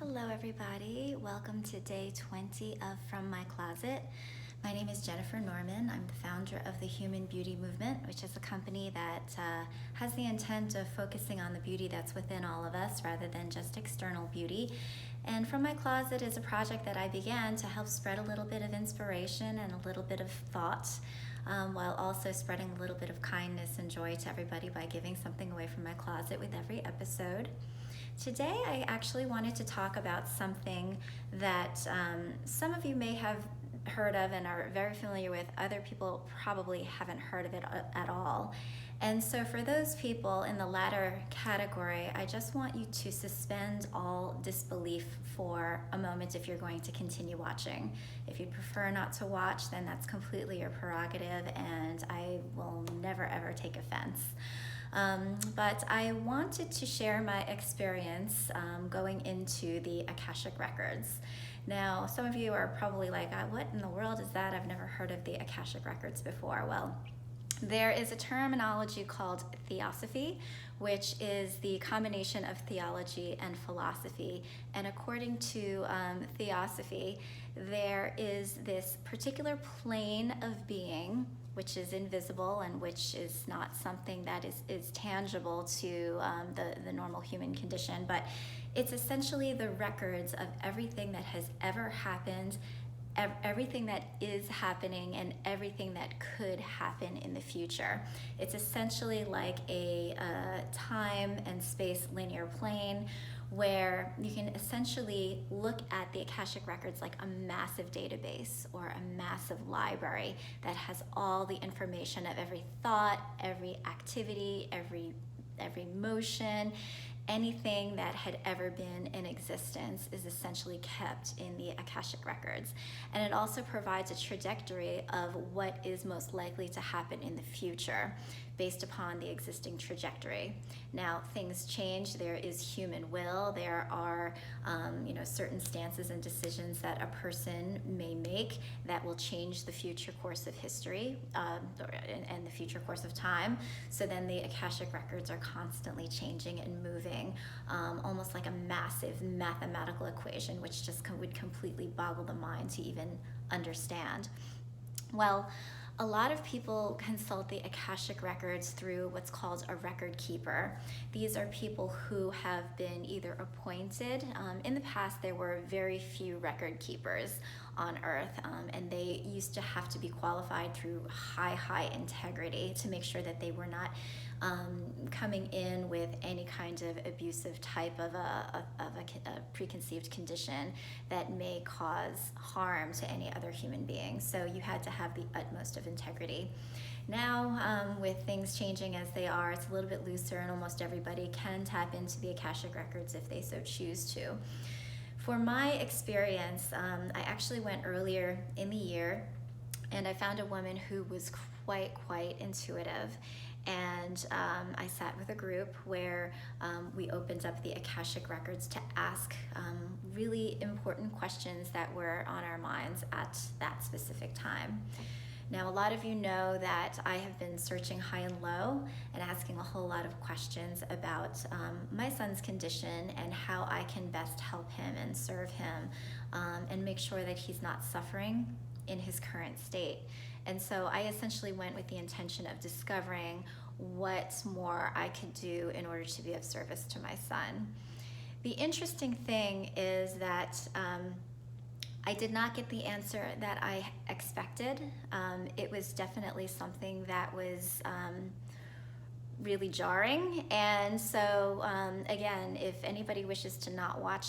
Hello everybody, welcome to day 20 of From My Closet. My name is Jennifer Norman. I'm the founder of the Human Beauty Movement, which is a company that has the intent of focusing on the beauty that's within all of us rather than just external beauty. And From My Closet is a project that I began to help spread a little bit of inspiration and a little bit of thought, while also spreading a little bit of kindness and joy to everybody by giving something away from my closet with every episode. Today I actually wanted to talk about something that some of you may have heard of and are very familiar with. Other people probably haven't heard of it at all. And so for those people in the latter category, I just want you to suspend all disbelief for a moment if you're going to continue watching. If you prefer not to watch, then that's completely your prerogative, and I will never ever take offense. But I wanted to share my experience going into the Akashic Records. Now, some of you are probably like, what in the world is that? I've never heard of the Akashic Records before. Well, there is a terminology called theosophy, which is the combination of theology and philosophy. And according to theosophy, there is this particular plane of being which is invisible and which is not something that is tangible to the normal human condition, but it's essentially the records of everything that has ever happened, everything that is happening, and everything that could happen in the future. It's essentially like a time and space linear plane where you can essentially look at the Akashic Records like a massive database or a massive library that has all the information of every thought, every activity, every motion. Anything that had ever been in existence is essentially kept in the Akashic Records. And it also provides a trajectory of what is most likely to happen in the future based upon the existing trajectory. Now, things change. There is human will. There are certain stances and decisions that a person may make that will change the future course of history and the future course of time. So then the Akashic Records are constantly changing and moving, almost like a massive mathematical equation, which just would completely boggle the mind to even understand. Well, a lot of people consult the Akashic Records through what's called a record keeper. These are people who have been either appointed. In the past, there were very few record keepers on Earth, and they used to have to be qualified through high integrity to make sure that they were not coming in with any kind of abusive type of a preconceived condition that may cause harm to any other human being. So you had to have the utmost of integrity. Now, with things changing as they are, it's a little bit looser, and almost everybody can tap into the Akashic Records if they so choose to. For my experience, I actually went earlier in the year, and I found a woman who was quite intuitive. And I sat with a group where we opened up the Akashic Records to ask really important questions that were on our minds at that specific time. Now, a lot of you know that I have been searching high and low and asking a whole lot of questions about my son's condition and how I can best help him and serve him and make sure that he's not suffering in his current state. And so I essentially went with the intention of discovering what more I could do in order to be of service to my son. The interesting thing is that I did not get the answer that I expected. It was definitely something that was really jarring. And so again, if anybody wishes to not watch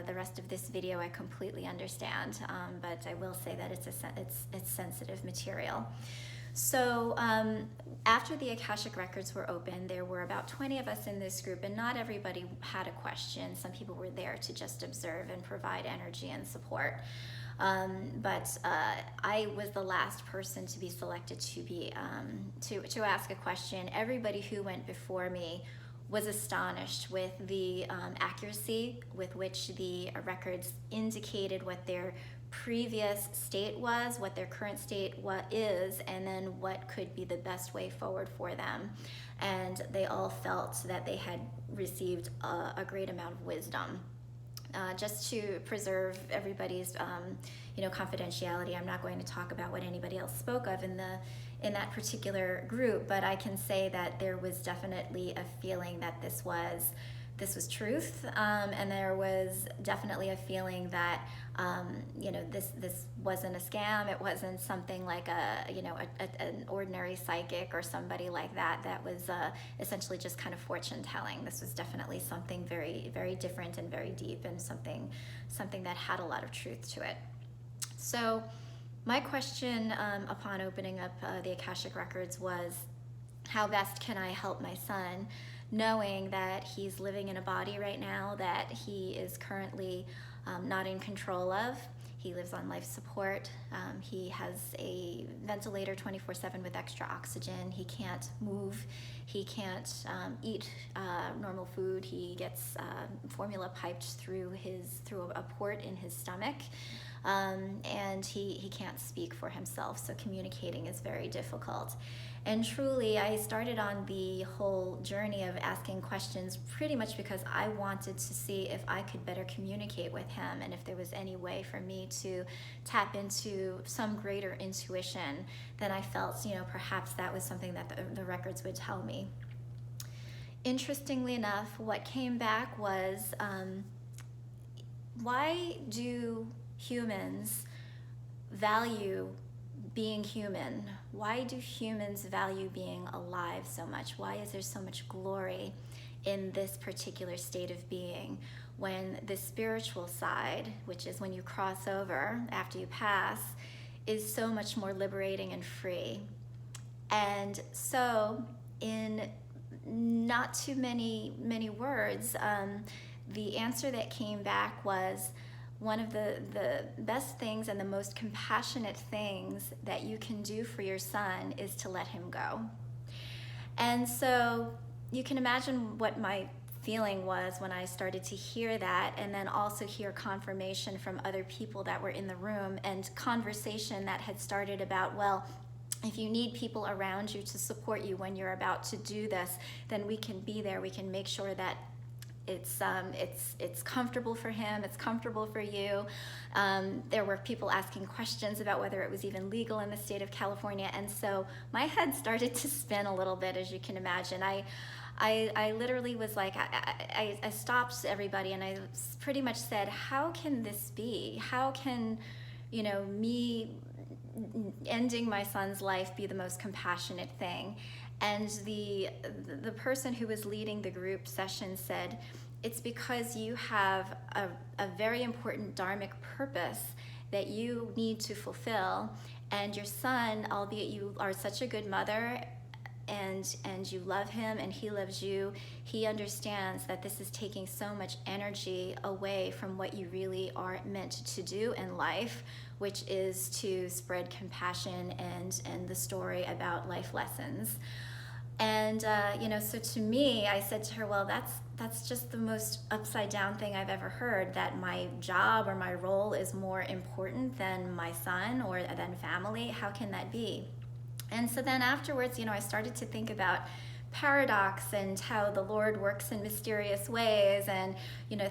the rest of this video, I completely understand, but I will say that it's sensitive material. So after the Akashic Records were open, there were about 20 of us in this group, and not everybody had a question. Some people were there to just observe and provide energy and support. But I was the last person to be selected to ask a question. Everybody who went before me was astonished with the accuracy with which the records indicated what their previous state was, what their current state is, and then what could be the best way forward for them. And they all felt that they had received a great amount of wisdom. just to preserve everybody's confidentiality, I'm not going to talk about what anybody else spoke of in that particular group, but I can say that there was definitely a feeling that this was truth, and there was definitely a feeling that this wasn't a scam. It wasn't something like an ordinary psychic or somebody like that was essentially just kind of fortune telling. This was definitely something very, very different and very deep, and something that had a lot of truth to it. So my question upon opening up the Akashic Records was, how best can I help my son, knowing that he's living in a body right now that he is currently not in control of. He lives on life support. He has a ventilator 24/7 with extra oxygen. He can't move. He can't eat normal food. He gets formula piped through a port in his stomach. And he can't speak for himself, so communicating is very difficult. And truly, I started on the whole journey of asking questions pretty much because I wanted to see if I could better communicate with him, and if there was any way for me to tap into some greater intuition than I felt, perhaps that was something that the records would tell me. Interestingly enough, what came back was, why do humans value being human? Why do humans value being alive so much? Why is there so much glory in this particular state of being, when the spiritual side, which is when you cross over after you pass, is so much more liberating and free? And so, in not too many words, the answer that came back was, one of the best things and the most compassionate things that you can do for your son is to let him go. And so you can imagine what my feeling was when I started to hear that, and then also hear confirmation from other people that were in the room, and conversation that had started about, well, if you need people around you to support you when you're about to do this, then we can be there. We can make sure that it's comfortable for him, it's comfortable for you. There were people asking questions about whether it was even legal in the state of California, and so my head started to spin a little bit, as you can imagine. I literally was like, I stopped everybody, and I pretty much said, how can this be? How can, me ending my son's life be the most compassionate thing? And the person who was leading the group session said, it's because you have a very important dharmic purpose that you need to fulfill, and your son, albeit you are such a good mother and you love him and he loves you, he understands that this is taking so much energy away from what you really are meant to do in life, which is to spread compassion and the story about life lessons. And so to me, I said to her, well, that's just the most upside down thing I've ever heard, that my job or my role is more important than my son or than family. How can that be? And so then afterwards, I started to think about paradox and how the Lord works in mysterious ways, and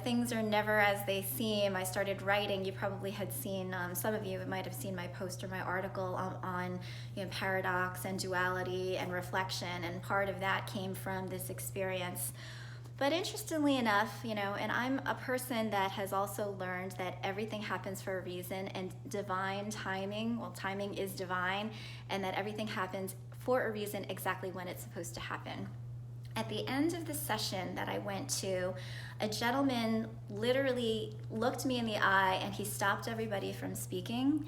things are never as they seem. I started writing. You probably had seen, some of you might have seen my post or my article on paradox and duality and reflection, and part of that came from this experience. But interestingly enough, and I'm a person that has also learned that everything happens for a reason, and divine timing, well, timing is divine, and that everything happens for a reason exactly when it's supposed to happen. At the end of the session that I went to, a gentleman literally looked me in the eye, and he stopped everybody from speaking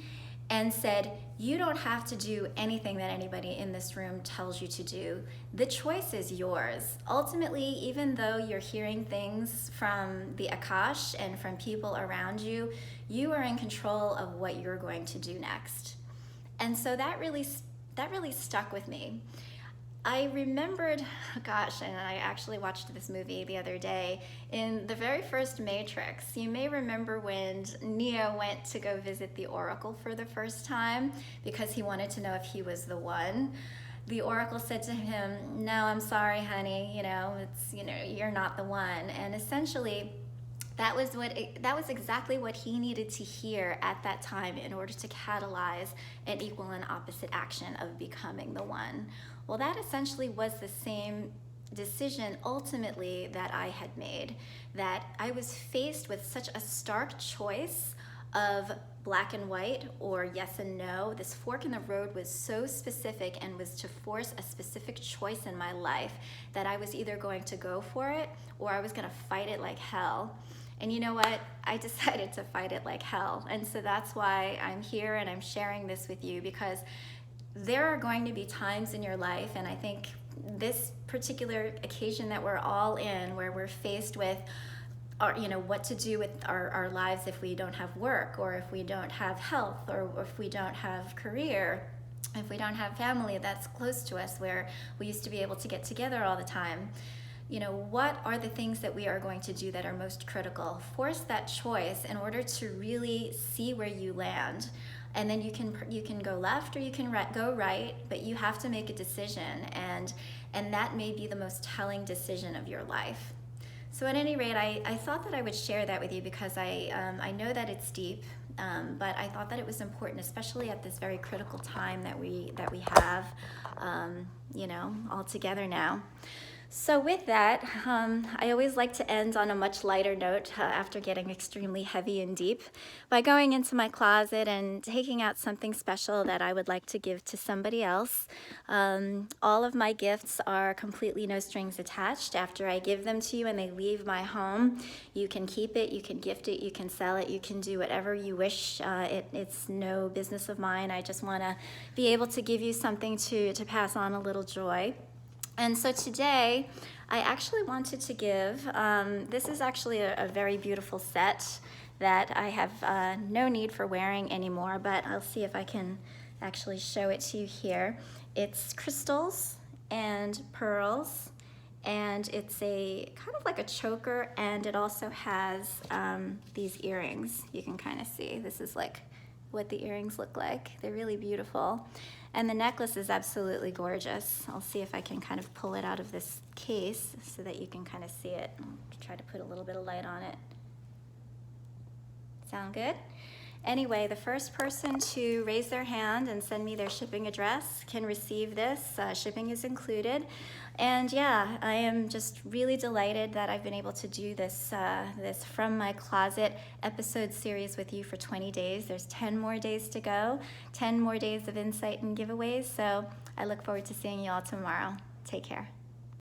and said, you don't have to do anything that anybody in this room tells you to do. The choice is yours. Ultimately, even though you're hearing things from the Akash and from people around you, you are in control of what you're going to do next. And so that really stuck with me. I remembered, gosh, and I actually watched this movie the other day. In the very first Matrix, you may remember when Neo went to go visit the Oracle for the first time because he wanted to know if he was the one. The Oracle said to him, no, I'm sorry, honey, you're not the one. And essentially, that was exactly what he needed to hear at that time in order to catalyze an equal and opposite action of becoming the one. Well, that essentially was the same decision ultimately that I had made, that I was faced with such a stark choice of black and white or yes and no. This fork in the road was so specific and was to force a specific choice in my life that I was either going to go for it or I was going to fight it like hell. And you know what? I decided to fight it like hell. And so that's why I'm here and I'm sharing this with you, because there are going to be times in your life, and I think this particular occasion that we're all in, where we're faced with what to do with our lives if we don't have work, or if we don't have health, or if we don't have career, if we don't have family that's close to us where we used to be able to get together all the time. What are the things that we are going to do that are most critical? Force that choice in order to really see where you land. And then you can go left or you can go right, but you have to make a decision, and that may be the most telling decision of your life. So at any rate, I thought that I would share that with you because I know that it's deep, but I thought that it was important, especially at this very critical time that we have, all together now. So with that, I always like to end on a much lighter note after getting extremely heavy and deep by going into my closet and taking out something special that I would like to give to somebody else. All of my gifts are completely no strings attached. After I give them to you and they leave my home, you can keep it, you can gift it, you can sell it, you can do whatever you wish. It's no business of mine. I just want to be able to give you something to pass on a little joy. And so today, I actually wanted to give, this is actually a very beautiful set that I have no need for wearing anymore, but I'll see if I can actually show it to you here. It's crystals and pearls, and it's a kind of like a choker, and it also has these earrings. You can kind of see, this is like what the earrings look like. They're really beautiful. And the necklace is absolutely gorgeous. I'll see if I can kind of pull it out of this case so that you can kind of see it. I'll try to put a little bit of light on it. Sound good? Anyway, the first person to raise their hand and send me their shipping address can receive this. Shipping is included. And yeah, I am just really delighted that I've been able to do this From My Closet episode series with you for 20 days. There's 10 more days to go, 10 more days of insight and giveaways. So I look forward to seeing you all tomorrow. Take care.